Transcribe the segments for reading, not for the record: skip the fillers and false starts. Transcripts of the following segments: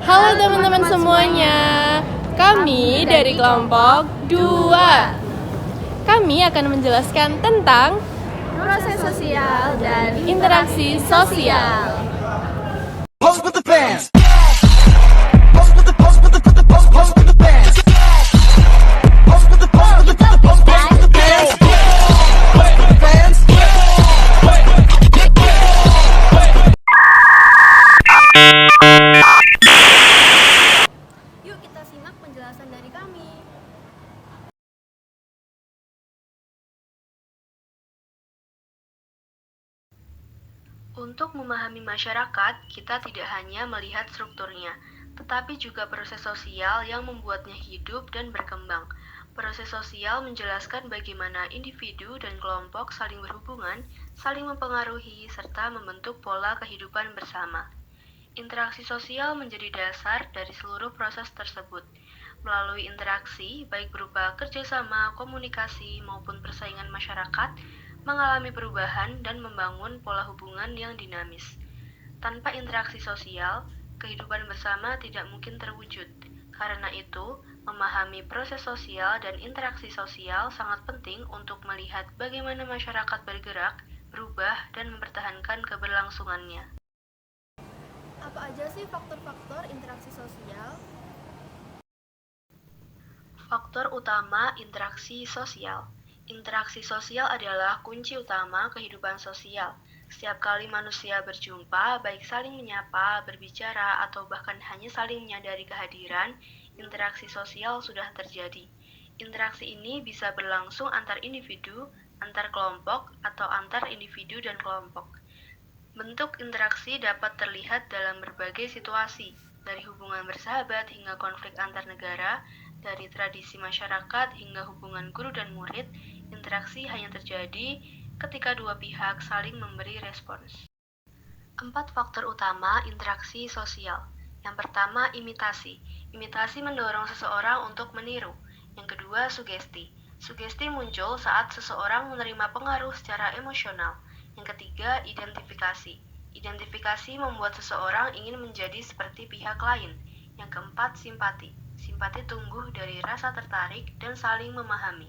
Halo teman-teman semuanya, kami dari kelompok 2. Kami akan menjelaskan tentang proses sosial dan interaksi sosial. Pose with the bands. Pose with the pose with the pose with the pose pose with the bands. Pose with the pose with the pose pose pose with the bands. Pose with the bands. Yuk kita simak penjelasan dari kami. Untuk memahami masyarakat, kita tidak hanya melihat strukturnya, tetapi juga proses sosial yang membuatnya hidup dan berkembang. Proses sosial menjelaskan bagaimana individu dan kelompok saling berhubungan, saling mempengaruhi, serta membentuk pola kehidupan bersama. Interaksi sosial menjadi dasar dari seluruh proses tersebut. Melalui interaksi, baik berupa kerjasama, komunikasi, maupun persaingan masyarakat, mengalami perubahan dan membangun pola hubungan yang dinamis. Tanpa interaksi sosial, kehidupan bersama tidak mungkin terwujud. Karena itu, memahami proses sosial dan interaksi sosial sangat penting untuk melihat bagaimana masyarakat bergerak, berubah, dan mempertahankan keberlangsungannya. Apa aja sih faktor-faktor interaksi sosial? Faktor utama interaksi sosial. Interaksi sosial adalah kunci utama kehidupan sosial. Setiap kali manusia berjumpa, baik saling menyapa, berbicara, atau bahkan hanya saling menyadari kehadiran, interaksi sosial sudah terjadi. Interaksi ini bisa berlangsung antar individu, antar kelompok, atau antar individu dan kelompok. Bentuk interaksi dapat terlihat dalam berbagai situasi, dari hubungan bersahabat hingga konflik antar negara, dari tradisi masyarakat hingga hubungan guru dan murid. Interaksi hanya terjadi ketika dua pihak saling memberi respons. 4 faktor utama interaksi sosial. Yang pertama, imitasi. Imitasi mendorong seseorang untuk meniru. Yang kedua, sugesti. Sugesti muncul saat seseorang menerima pengaruh secara emosional. Yang ketiga, identifikasi. Identifikasi membuat seseorang ingin menjadi seperti pihak lain. Yang keempat, simpati. Simpati tumbuh dari rasa tertarik dan saling memahami.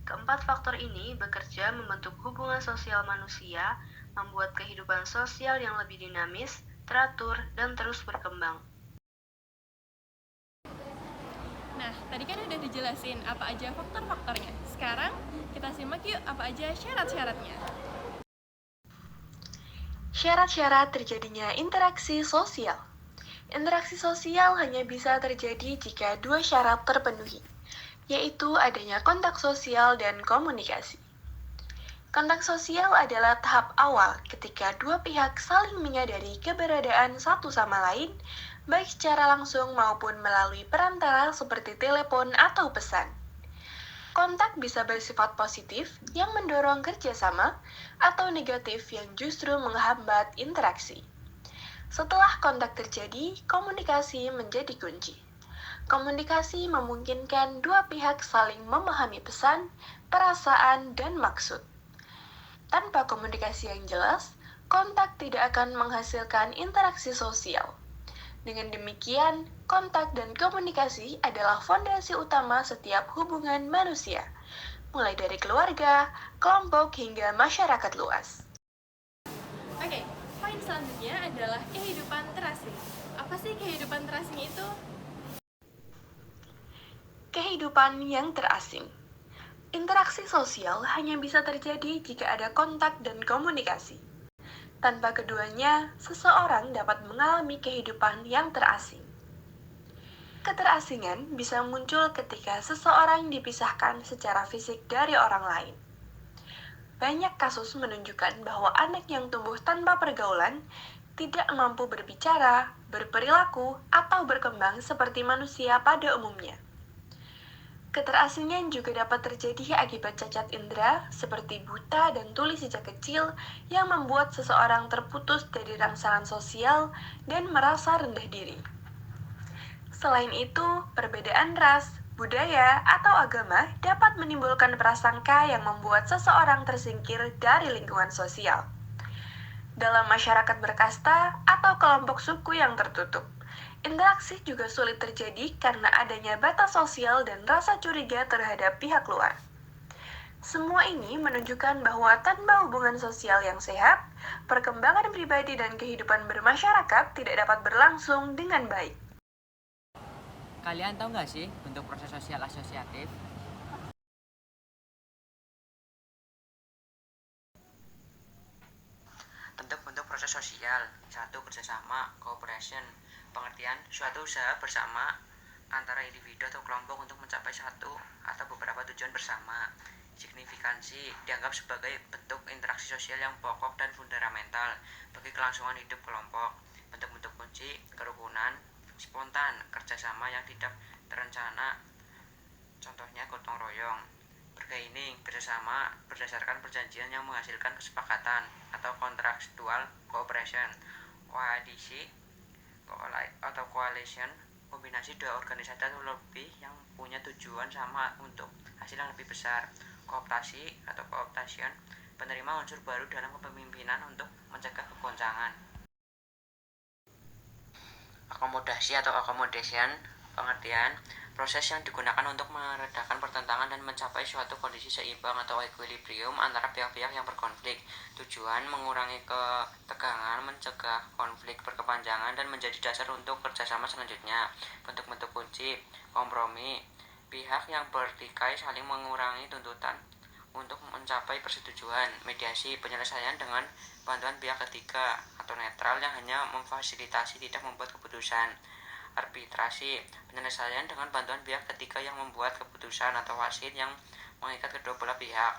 Keempat faktor ini bekerja membentuk hubungan sosial manusia, membuat kehidupan sosial yang lebih dinamis, teratur, dan terus berkembang. Nah, tadi kan udah dijelasin apa aja faktor-faktornya. Sekarang kita simak yuk apa aja syarat-syaratnya. Syarat-syarat terjadinya interaksi sosial. Interaksi sosial hanya bisa terjadi jika dua syarat terpenuhi, yaitu adanya kontak sosial dan komunikasi. Kontak sosial adalah tahap awal ketika dua pihak saling menyadari keberadaan satu sama lain, baik secara langsung maupun melalui perantara seperti telepon atau pesan. Kontak bisa bersifat positif yang mendorong kerjasama atau negatif yang justru menghambat interaksi. Setelah kontak terjadi, komunikasi menjadi kunci. Komunikasi memungkinkan dua pihak saling memahami pesan, perasaan, dan maksud. Tanpa komunikasi yang jelas, kontak tidak akan menghasilkan interaksi sosial. Dengan demikian, kontak dan komunikasi adalah fondasi utama setiap hubungan manusia, mulai dari keluarga, kelompok, hingga masyarakat luas. Oke, poin selanjutnya adalah kehidupan terasing. Apa sih kehidupan terasing itu? Kehidupan yang terasing. Interaksi sosial hanya bisa terjadi jika ada kontak dan komunikasi. Tanpa keduanya, seseorang dapat mengalami kehidupan yang terasing. Keterasingan bisa muncul ketika seseorang dipisahkan secara fisik dari orang lain. Banyak kasus menunjukkan bahwa anak yang tumbuh tanpa pergaulan tidak mampu berbicara, berperilaku, atau berkembang seperti manusia pada umumnya. Keterasingan juga dapat terjadi akibat cacat indera seperti buta dan tuli sejak kecil yang membuat seseorang terputus dari rangsangan sosial dan merasa rendah diri. Selain itu, perbedaan ras, budaya, atau agama dapat menimbulkan prasangka yang membuat seseorang tersingkir dari lingkungan sosial. Dalam masyarakat berkasta atau kelompok suku yang tertutup, Interaksi juga sulit terjadi karena adanya batas sosial dan rasa curiga terhadap pihak luar. Semua ini menunjukkan bahwa tanpa hubungan sosial yang sehat, perkembangan pribadi dan kehidupan bermasyarakat tidak dapat berlangsung dengan baik. Kalian tahu nggak sih bentuk proses sosial asosiatif? Bentuk-bentuk proses sosial. 1. Kerjasama, cooperation. Pengertian, suatu usaha bersama antara individu atau kelompok untuk mencapai satu atau beberapa tujuan bersama. Signifikansi dianggap sebagai bentuk interaksi sosial yang pokok dan fundamental bagi kelangsungan hidup kelompok. Bentuk-bentuk kunci, kerukunan, spontan, kerjasama yang tidak terencana, contohnya gotong royong. Bargaining, kerjasama berdasarkan perjanjian yang menghasilkan kesepakatan atau kontraktual cooperation. Koalisi atau coalition, kombinasi dua organisasi atau lebih yang punya tujuan sama untuk hasil yang lebih besar. Kooptasi atau cooptation, penerima unsur baru dalam kepemimpinan untuk mencegah kegoncangan. Akomodasi atau accommodation, pengertian, proses yang digunakan untuk meredakan pertentangan dan mencapai suatu kondisi seimbang atau equilibrium antara pihak-pihak yang berkonflik. Tujuan mengurangi ketegangan, mencegah konflik berkepanjangan, dan menjadi dasar untuk kerjasama selanjutnya. Bentuk-bentuk kunci, kompromi, pihak yang bertikai saling mengurangi tuntutan untuk mencapai persetujuan. Mediasi, penyelesaian dengan bantuan pihak ketiga atau netral yang hanya memfasilitasi tidak membuat keputusan. Arbitrasi, penyelesaian dengan bantuan pihak ketiga yang membuat keputusan atau wasit yang mengikat kedua belah pihak.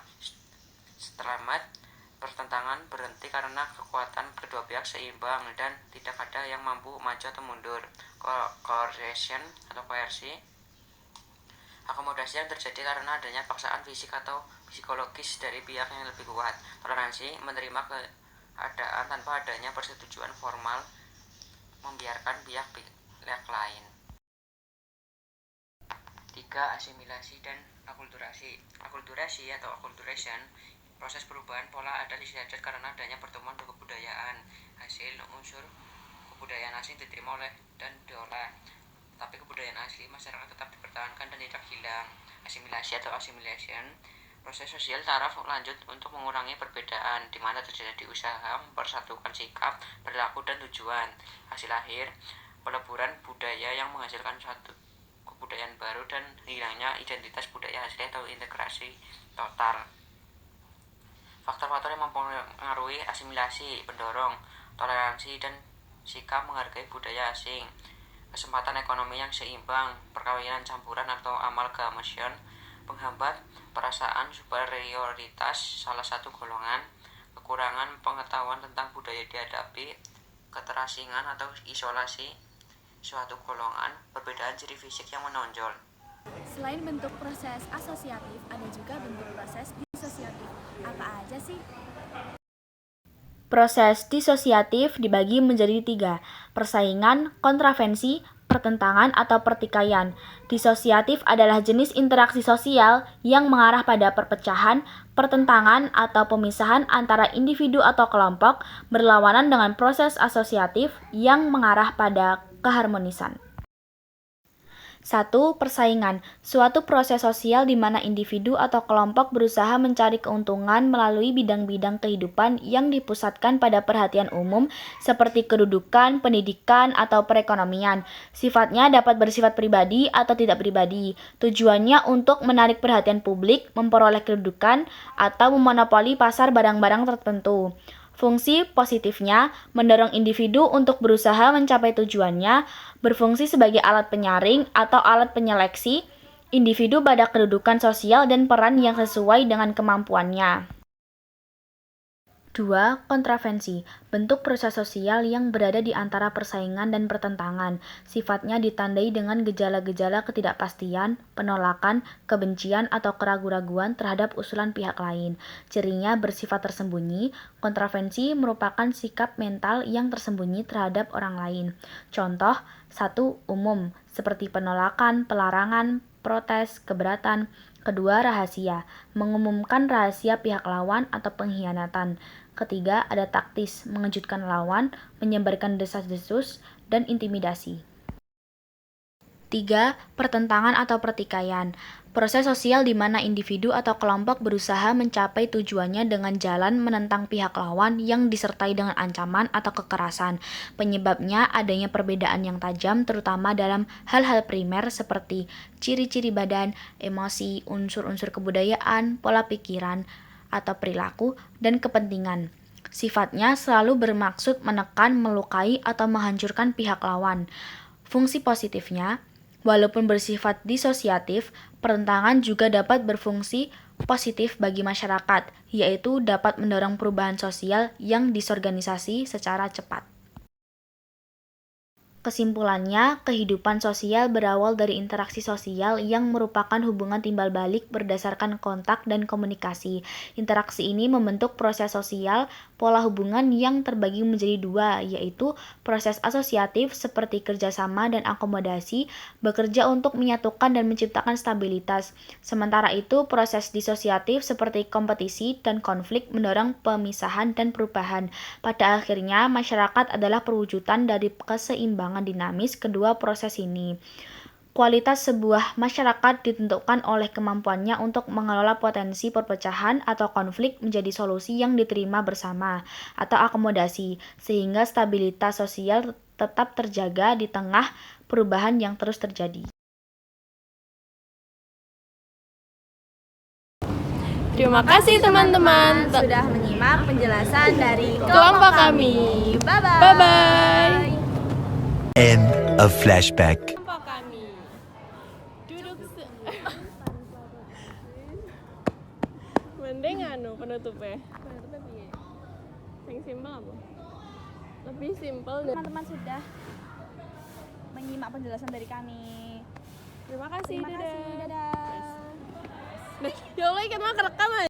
Stalemate, pertentangan berhenti karena kekuatan kedua pihak seimbang dan tidak ada yang mampu maju atau mundur. Coercion atau koersi, akomodasi yang terjadi karena adanya paksaan fisik atau psikologis dari pihak yang lebih kuat. Toleransi, menerima keadaan tanpa adanya persetujuan formal, membiarkan pihak lain. 3. Asimilasi dan akulturasi. Akulturasi atau acculturation, proses perubahan pola adat istiadat karena adanya pertemuan kebudayaan. Hasil unsur kebudayaan asing diterima oleh dan diolah, tapi kebudayaan asli masyarakat tetap dipertahankan dan tidak hilang. Asimilasi atau assimilation, proses sosial taraf lanjut untuk mengurangi perbedaan, di mana terjadi usaha mempersatukan sikap, perilaku, dan tujuan. Hasil akhir, peleburan budaya yang menghasilkan suatu kebudayaan baru dan hilangnya identitas budaya asli atau integrasi total. Faktor-faktor yang mempengaruhi asimilasi, pendorong, toleransi, dan sikap menghargai budaya asing. Kesempatan ekonomi yang seimbang, perkawinan campuran atau amalgamation, penghambat perasaan superioritas salah satu golongan, kekurangan pengetahuan tentang budaya dihadapi, keterasingan atau isolasi suatu golongan, perbedaan ciri fisik yang menonjol. Selain bentuk proses asosiatif, ada juga bentuk proses disosiatif. Apa aja sih? Proses disosiatif dibagi menjadi 3, persaingan, kontravensi, pertentangan atau pertikaian. Disosiatif adalah jenis interaksi sosial yang mengarah pada perpecahan, pertentangan atau pemisahan antara individu atau kelompok, berlawanan dengan proses asosiatif yang mengarah pada keharmonisan. 1. Persaingan, suatu proses sosial di mana individu atau kelompok berusaha mencari keuntungan melalui bidang-bidang kehidupan yang dipusatkan pada perhatian umum seperti kedudukan, pendidikan, atau perekonomian. Sifatnya dapat bersifat pribadi atau tidak pribadi. Tujuannya untuk menarik perhatian publik, memperoleh kedudukan, atau memonopoli pasar barang-barang tertentu. Fungsi positifnya mendorong individu untuk berusaha mencapai tujuannya, berfungsi sebagai alat penyaring atau alat penyeleksi individu pada kedudukan sosial dan peran yang sesuai dengan kemampuannya. 2. Kontravensi, bentuk proses sosial yang berada di antara persaingan dan pertentangan. Sifatnya ditandai dengan gejala-gejala ketidakpastian, penolakan, kebencian, atau keraguan-raguan terhadap usulan pihak lain. Cirinya bersifat tersembunyi. Kontravensi merupakan sikap mental yang tersembunyi terhadap orang lain. Contoh, 1. Umum, seperti penolakan, pelarangan, protes, keberatan. 2. Rahasia, mengumumkan rahasia pihak lawan atau pengkhianatan. 3. Ada taktis, mengejutkan lawan, menyebarkan desas-desus, dan intimidasi. 3. Pertentangan atau pertikaian. Proses sosial di mana individu atau kelompok berusaha mencapai tujuannya dengan jalan menentang pihak lawan yang disertai dengan ancaman atau kekerasan. Penyebabnya adanya perbedaan yang tajam terutama dalam hal-hal primer seperti ciri-ciri badan, emosi, unsur-unsur kebudayaan, pola pikiran atau perilaku, dan kepentingan. Sifatnya selalu bermaksud menekan, melukai, atau menghancurkan pihak lawan. Fungsi positifnya, walaupun bersifat disosiatif, pertentangan juga dapat berfungsi positif bagi masyarakat, yaitu dapat mendorong perubahan sosial yang disorganisasi secara cepat. Kesimpulannya, kehidupan sosial berawal dari interaksi sosial yang merupakan hubungan timbal balik berdasarkan kontak dan komunikasi. Interaksi ini membentuk proses sosial, pola hubungan yang terbagi menjadi dua, yaitu proses asosiatif seperti kerjasama dan akomodasi, bekerja untuk menyatukan dan menciptakan stabilitas. Sementara itu, proses disosiatif seperti kompetisi dan konflik mendorong pemisahan dan perubahan. Pada akhirnya, masyarakat adalah perwujudan dari keseimbangan dinamis kedua proses ini. Kualitas sebuah masyarakat ditentukan oleh kemampuannya untuk mengelola potensi perpecahan atau konflik menjadi solusi yang diterima bersama atau akomodasi, sehingga stabilitas sosial tetap terjaga di tengah perubahan yang terus terjadi. Terima kasih teman-teman Sudah menyimak penjelasan dari kelompok kami. Bye-bye. Bye-bye. End of flashback. Kelompok kami duduk mending penutupnya piye? Yang simpel apa? Lebih simpel dan Teman-teman sudah menyimak penjelasan dari kami. terima kasih. Terima kasih. Dadah. Ya Allah, ikan mah kerekam aja.